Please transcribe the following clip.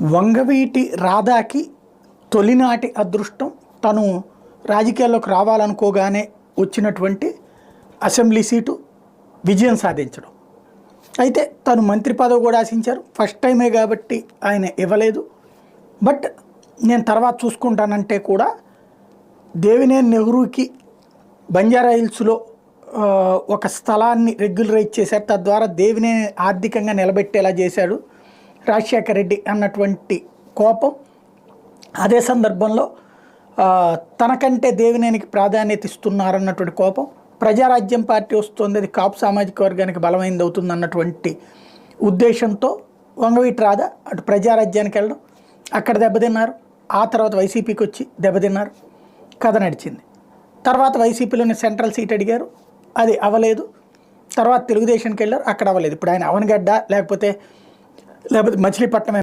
వంగవీటి రాధాకి తొలినాటి అదృష్టం తను రాజకీయాల్లోకి రావాలనుకోగానే వచ్చినటువంటి అసెంబ్లీ సీటు విజయం సాధించడం. అయితే తను మంత్రి పదవి కూడా ఆశించారు. ఫస్ట్ టైమే కాబట్టి ఆయన ఇవ్వలేదు. బట్ నేను తర్వాత చూసుకుంటానంటే కూడా దేవినేని నెహ్రూకి బంజారా హిల్స్లో ఒక స్థలాన్ని రెగ్యులరైజ్ చేశారు. తద్వారా దేవినేని ఆర్థికంగా నిలబెట్టేలా చేశాడు రాజశేఖర రెడ్డి అన్నటువంటి కోపం. అదే సందర్భంలో తనకంటే దేవినేనికి ప్రాధాన్యత ఇస్తున్నారన్నటువంటి కోపం. ప్రజారాజ్యం పార్టీ వస్తుంది, అది కాపు సామాజిక వర్గానికి బలమైంది అవుతుంది అన్నటువంటి ఉద్దేశంతో వంగవీటి రాధా అటు ప్రజారాజ్యానికి వెళ్ళడం, అక్కడ దెబ్బతిన్నారు. ఆ తర్వాత వైసీపీకి వచ్చి దెబ్బతిన్నారు. కథ నడిచింది. తర్వాత వైసీపీలోని సెంట్రల్ సీట్ అడిగారు, అది అవ్వలేదు. తర్వాత తెలుగుదేశానికి వెళ్ళారు, అక్కడ అవ్వలేదు. ఇప్పుడు ఆయన అవనగడ్డ లేకపోతే మచిలీపట్నం